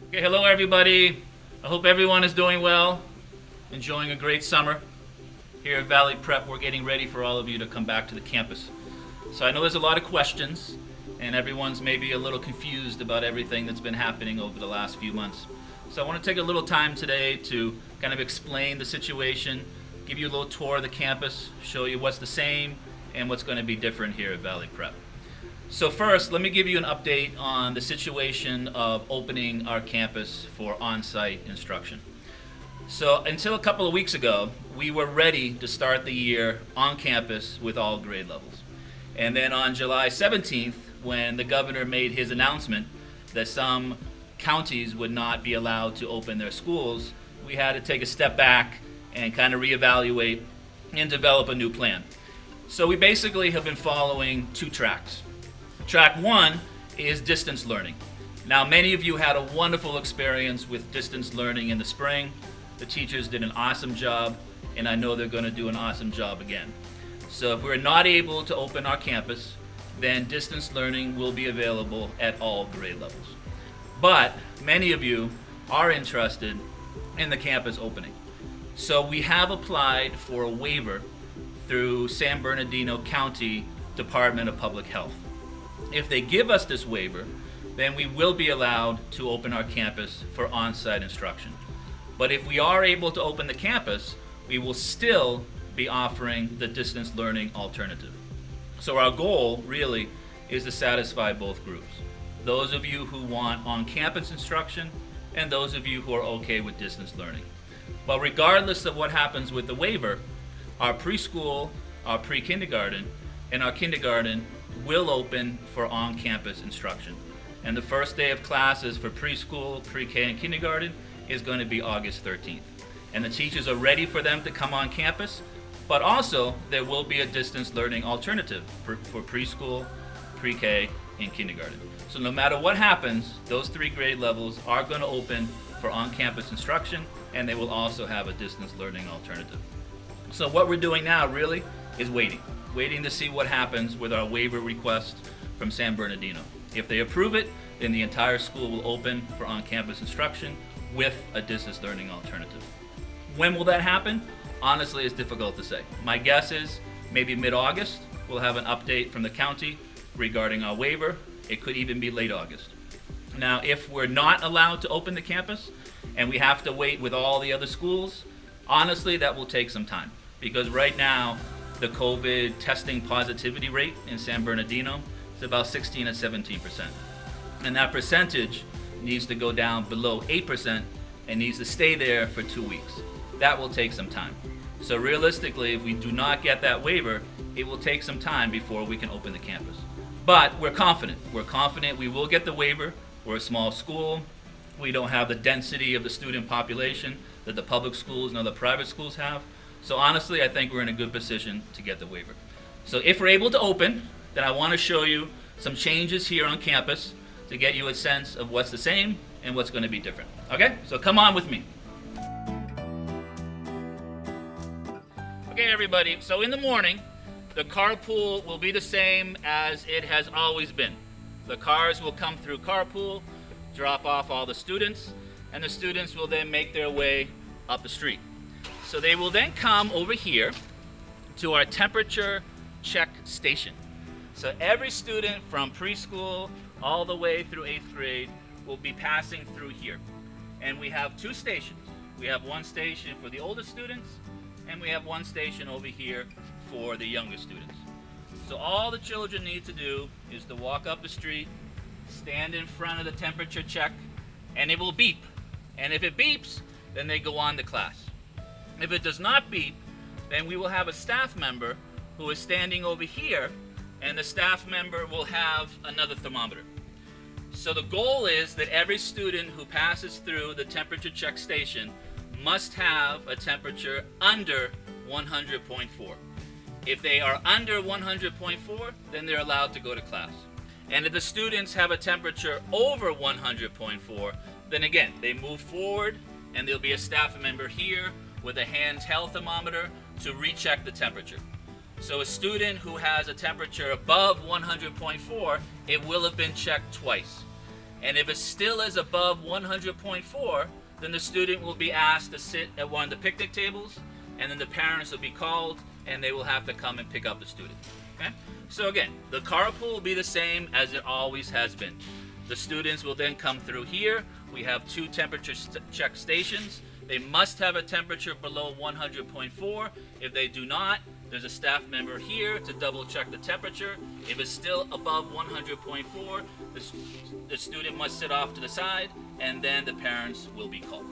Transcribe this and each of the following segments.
Okay, hello everybody. I hope everyone is doing well, enjoying a great summer. Here at Valley Prep, we're getting ready for all of you to come back to the campus. So I know there's a lot of questions, and everyone's maybe a little confused about everything that's been happening over the last few months. So I want to take a little time today to kind of explain the situation, give you a little tour of the campus, show you what's the same and what's going to be different here at Valley Prep. So first, let me give you an update on the situation of opening our campus for on-site instruction. So until a couple of weeks ago, we were ready to start the year on campus with all grade levels. And then on July 17th, when the governor made his announcement that some counties would not be allowed to open their schools, we had to take a step back and kind of reevaluate and develop a new plan. So we basically have been following two tracks. Track one is distance learning. Now, many of you had a wonderful experience with distance learning in the spring. The teachers did an awesome job, and I know they're going to do an awesome job again. So if we're not able to open our campus, then distance learning will be available at all grade levels. But many of you are interested in the campus opening. So we have applied for a waiver through San Bernardino County Department of Public Health. If they give us this waiver, then we will be allowed to open our campus for on-site instruction. But if we are able to open the campus, we will still be offering the distance learning alternative. So our goal really is to satisfy both groups. Those of you who want on-campus instruction and those of you who are okay with distance learning. But regardless of what happens with the waiver, our preschool, our pre-kindergarten, and our kindergarten will open for on-campus instruction. And the first day of classes for preschool, pre-K, and kindergarten is going to be August 13th. And the teachers are ready for them to come on campus, but also there will be a distance learning alternative for preschool, pre-K, and kindergarten. So no matter what happens, those three grade levels are going to open for on-campus instruction, and they will also have a distance learning alternative. So what we're doing now really is waiting to see what happens with our waiver request from San Bernardino. If they approve it, then the entire school will open for on-campus instruction with a distance learning alternative. When will that happen? Honestly, it's difficult to say. My guess is maybe mid-August, we'll have an update from the county regarding our waiver. It could even be late August. Now, if we're not allowed to open the campus and we have to wait with all the other schools, honestly, that will take some time, because right now, the COVID testing positivity rate in San Bernardino is about 16 to 17%. And that percentage needs to go down below 8% and needs to stay there for 2 weeks. That will take some time. So realistically, if we do not get that waiver, it will take some time before we can open the campus. But we're confident. We're confident we will get the waiver. We're a small school. We don't have the density of the student population that the public schools and other private schools have. So honestly, I think we're in a good position to get the waiver. So if we're able to open, then I want to show you some changes here on campus to get you a sense of what's the same and what's going to be different. Okay, so come on with me. Okay, everybody, so in the morning, the carpool will be the same as it has always been. The cars will come through carpool, drop off all the students, and the students will then make their way up the street. So they will then come over here to our temperature check station. So every student from preschool all the way through 8th grade will be passing through here. And we have two stations. We have one station for the older students, and we have one station over here for the younger students. So all the children need to do is to walk up the street, stand in front of the temperature check, and it will beep. And if it beeps, then they go on to class. If it does not beep, then we will have a staff member who is standing over here, and the staff member will have another thermometer. So the goal is that every student who passes through the temperature check station must have a temperature under 100.4. If they are under 100.4, then they're allowed to go to class. And if the students have a temperature over 100.4, then again, they move forward, and there'll be a staff member here with a handheld thermometer to recheck the temperature. So a student who has a temperature above 100.4, it will have been checked twice. And if it still is above 100.4, then the student will be asked to sit at one of the picnic tables, and then the parents will be called and they will have to come and pick up the student. Okay? So again, the carpool will be the same as it always has been. The students will then come through here. We have 2 temperature check stations. They must have a temperature below 100.4. If they do not, there's a staff member here to double check the temperature. If it's still above 100.4, the student must sit off to the side, and then the parents will be called.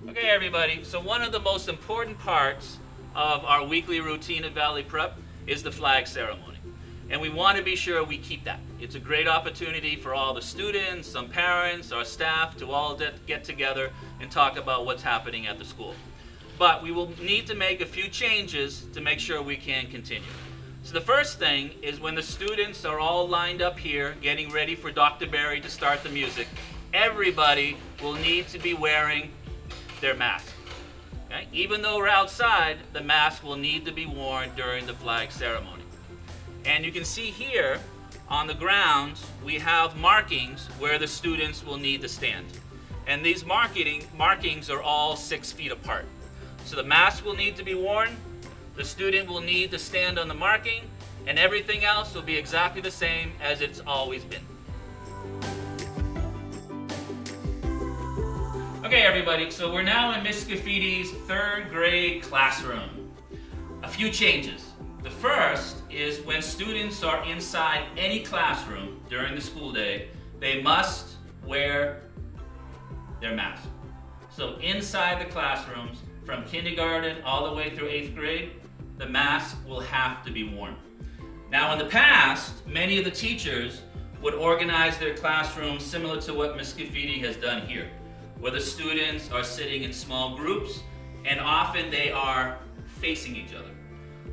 Okay, everybody, so one of the most important parts of our weekly routine at Valley Prep is the flag ceremony. And we want to be sure we keep that. It's a great opportunity for all the students, some parents, our staff to all get together and talk about what's happening at the school. But we will need to make a few changes to make sure we can continue. So the first thing is when the students are all lined up here getting ready for Dr. Berry to start the music, everybody will need to be wearing their mask. Okay? Even though we're outside, the mask will need to be worn during the flag ceremony. And you can see here on the grounds, we have markings where the students will need to stand. And these markings are all 6 feet apart. So the mask will need to be worn, the student will need to stand on the marking, and everything else will be exactly the same as it's always been. Okay, everybody, so we're now in Miss Scaffidi's 3rd grade classroom. A few changes. The first is when students are inside any classroom during the school day, they must wear their mask. So inside the classrooms, from kindergarten all the way through 8th grade, the mask will have to be worn. Now in the past, many of the teachers would organize their classrooms similar to what Ms. Scaffidi has done here, where the students are sitting in small groups and often they are facing each other.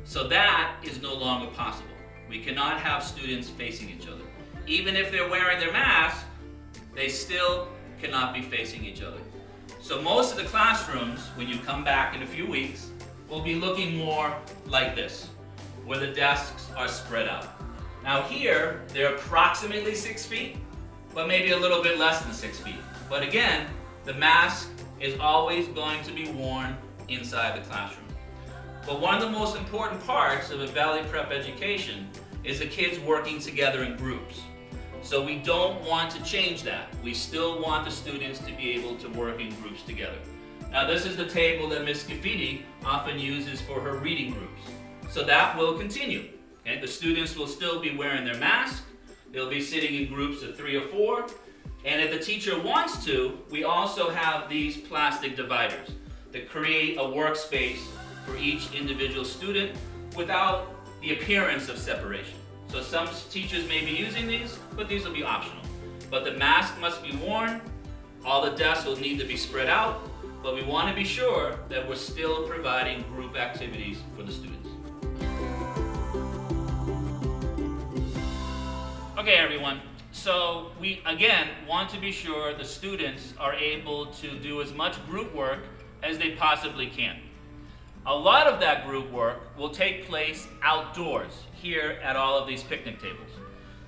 So that is no longer possible. We cannot have students facing each other. Even if they're wearing their mask, they still cannot be facing each other. So most of the classrooms, when you come back in a few weeks, will be looking more like this, where the desks are spread out. Now here, they're approximately 6 feet, but maybe a little bit less than 6 feet. But again, the mask is always going to be worn inside the classroom. But one of the most important parts of a Valley Prep education is the kids working together in groups. So we don't want to change that. We still want the students to be able to work in groups together. Now this is the table that Ms. Scaffidi often uses for her reading groups. So that will continue. Okay? The students will still be wearing their mask. They'll be sitting in groups of 3 or 4. And if the teacher wants to, we also have these plastic dividers that create a workspace for each individual student without the appearance of separation. So some teachers may be using these, but these will be optional. But the mask must be worn, all the desks will need to be spread out, but we want to be sure that we're still providing group activities for the students. Okay, everyone. So we, again, want to be sure the students are able to do as much group work as they possibly can. A lot of that group work will take place outdoors, here at all of these picnic tables.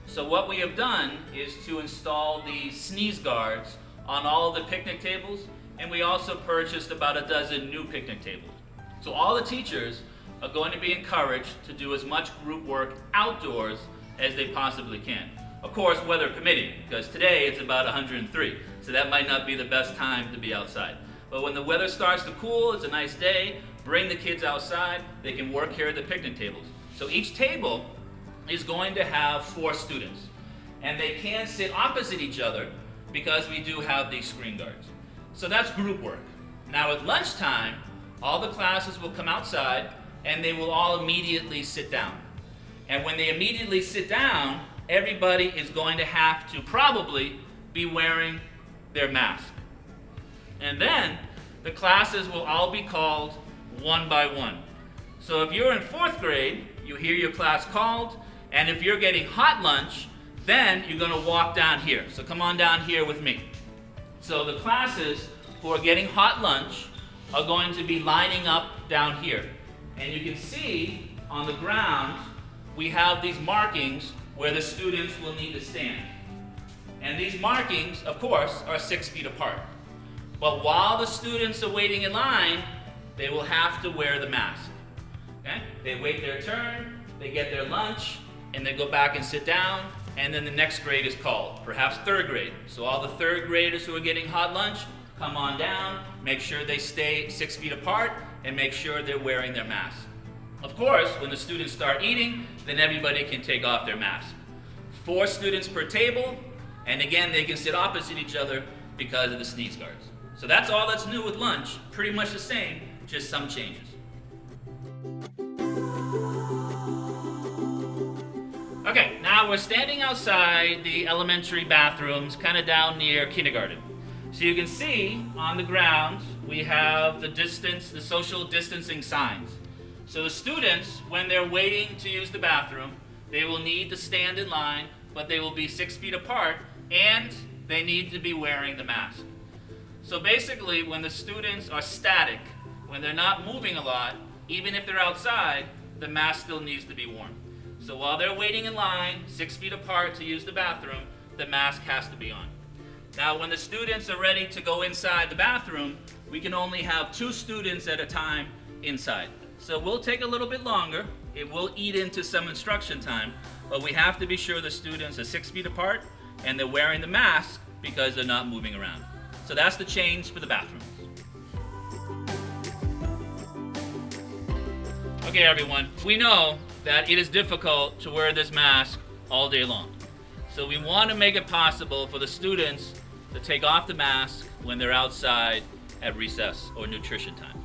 So what we have done is to install the sneeze guards on all of the picnic tables, and we also purchased about a dozen new picnic tables. So all the teachers are going to be encouraged to do as much group work outdoors as they possibly can. Of course, weather permitting, because today it's about 103, so that might not be the best time to be outside. But when the weather starts to cool, it's a nice day, bring the kids outside, they can work here at the picnic tables. So each table is going to have 4 students, and they can sit opposite each other because we do have these screen guards. So that's group work. Now at lunchtime, all the classes will come outside and they will all immediately sit down. And when they immediately sit down, everybody is going to have to probably be wearing their mask. And then the classes will all be called one by one. So if you're in 4th grade, you hear your class called, and if you're getting hot lunch, then you're going to walk down here. So come on down here with me. So the classes who are getting hot lunch are going to be lining up down here. And you can see on the ground, we have these markings where the students will need to stand. And these markings, of course, are 6 feet apart. But while the students are waiting in line, they will have to wear the mask. Okay? They wait their turn, they get their lunch, and they go back and sit down, and then the next grade is called, perhaps third grade. So all the third graders who are getting hot lunch, come on down, make sure they stay 6 feet apart, and make sure they're wearing their mask. Of course, when the students start eating, then everybody can take off their mask. 4 students per table, and again, they can sit opposite each other because of the sneeze guards. So that's all that's new with lunch, pretty much the same, just some changes. Okay, now we're standing outside the elementary bathrooms, kind of down near kindergarten. So you can see on the ground, we have the distance, the social distancing signs. So the students, when they're waiting to use the bathroom, they will need to stand in line, but they will be 6 feet apart, and they need to be wearing the mask. So basically, when the students are static, when they're not moving a lot, even if they're outside, the mask still needs to be worn. So while they're waiting in line, 6 feet apart to use the bathroom, the mask has to be on. Now, when the students are ready to go inside the bathroom, we can only have 2 students at a time inside. So we'll take a little bit longer. It will eat into some instruction time, but we have to be sure the students are 6 feet apart and they're wearing the mask because they're not moving around. So that's the change for the bathrooms. Okay, everyone, we know that it is difficult to wear this mask all day long. So we want to make it possible for the students to take off the mask when they're outside at recess or nutrition time.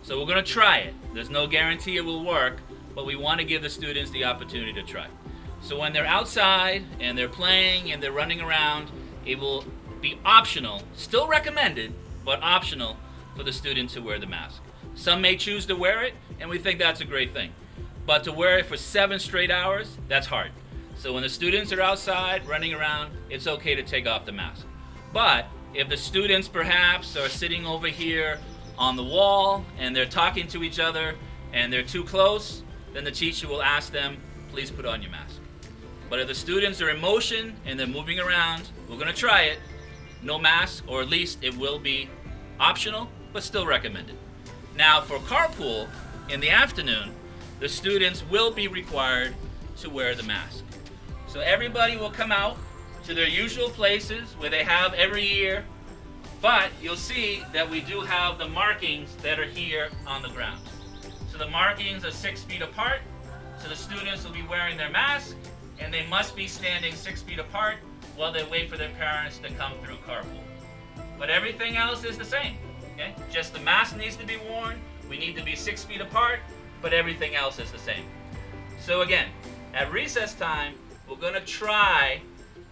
So we're going to try it. There's no guarantee it will work, but we want to give the students the opportunity to try. So when they're outside and they're playing and they're running around, it will be optional, still recommended, but optional for the student to wear the mask. Some may choose to wear it, and we think that's a great thing. But to wear it for 7 straight hours, that's hard. So when the students are outside running around, it's okay to take off the mask. But if the students perhaps are sitting over here on the wall and they're talking to each other and they're too close, then the teacher will ask them, please put on your mask. But if the students are in motion and they're moving around, we're going to try it. No mask, or at least it will be optional, but still recommended. Now for carpool, in the afternoon, the students will be required to wear the mask. So everybody will come out to their usual places where they have every year, but you'll see that we do have the markings that are here on the ground. So the markings are 6 feet apart, so the students will be wearing their mask, and they must be standing 6 feet apart while they wait for their parents to come through carpool. But everything else is the same, okay? Just the mask needs to be worn, we need to be 6 feet apart, but everything else is the same. So again, at recess time, we're going to try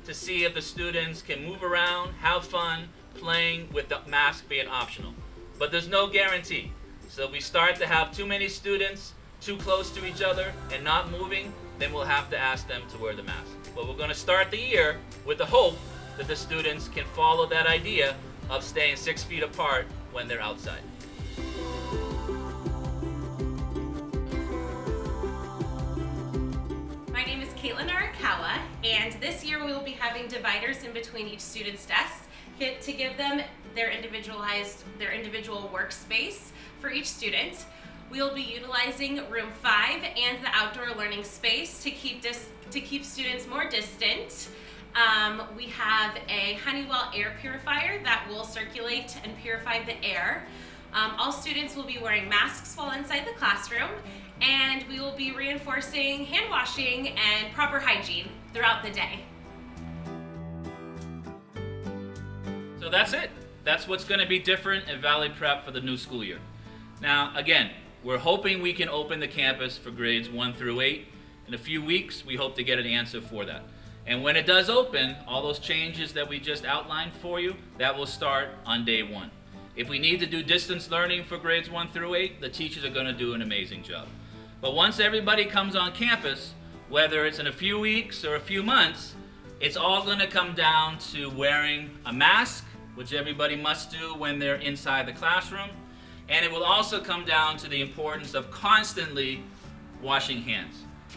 to see if the students can move around, have fun, playing with the mask being optional. But there's no guarantee. So if we start to have too many students too close to each other and not moving, then we'll have to ask them to wear the mask. But we're going to start the year with the hope that the students can follow that idea of staying 6 feet apart when they're outside. My name is Caitlin Arakawa, and this year we will be having dividers in between each student's desks to give them their individual workspace for each student. We will be utilizing room 5 and the outdoor learning space to keep students more distant. We have a Honeywell air purifier that will circulate and purify the air. All students will be wearing masks while inside the classroom, and we will be reinforcing hand washing and proper hygiene throughout the day. So that's it. That's what's going to be different at Valley Prep for the new school year. Now, again, we're hoping we can open the campus for grades 1 through 8. In a few weeks, we hope to get an answer for that. And when it does open, all those changes that we just outlined for you, that will start on day 1. If we need to do distance learning for grades 1 through 8, the teachers are going to do an amazing job. But once everybody comes on campus, whether it's in a few weeks or a few months, it's all going to come down to wearing a mask, which everybody must do when they're inside the classroom. And it will also come down to the importance of constantly washing hands.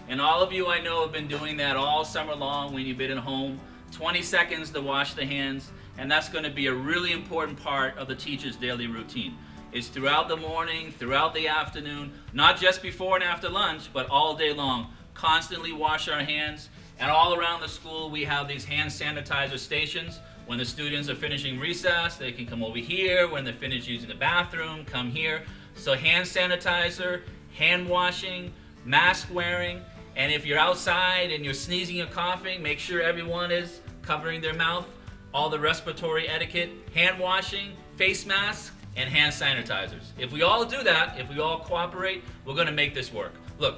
And all of you I know have been doing that all summer long when you've been at home. 20 seconds to wash the hands, and that's going to be a really important part of the teacher's daily routine. It's throughout the morning, throughout the afternoon, not just before and after lunch, but all day long. Constantly wash our hands, and all around the school we have these hand sanitizer stations. When the students are finishing recess, they can come over here. When they're finished using the bathroom, come here. So hand sanitizer, hand washing, mask wearing, and if you're outside and you're sneezing or coughing, make sure everyone is covering their mouth, all the respiratory etiquette, hand washing, face masks, and hand sanitizers. If we all do that, if we all cooperate, we're going to make this work. Look,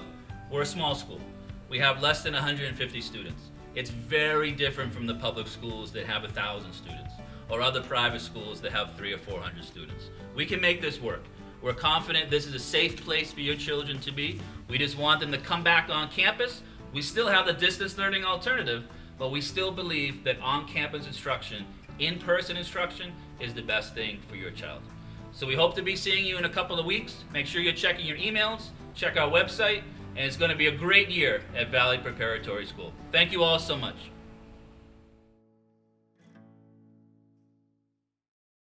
we're a small school. We have less than 150 students. It's very different from the public schools that have 1,000 students, or other private schools that have 300 or 400 students. We can make this work. We're confident this is a safe place for your children to be. We just want them to come back on campus. We still have the distance learning alternative, but we still believe that on-campus instruction, in-person instruction, is the best thing for your child. So we hope to be seeing you in a couple of weeks. Make sure you're checking your emails, check our website, and it's going to be a great year at Valley Preparatory School. Thank you all so much.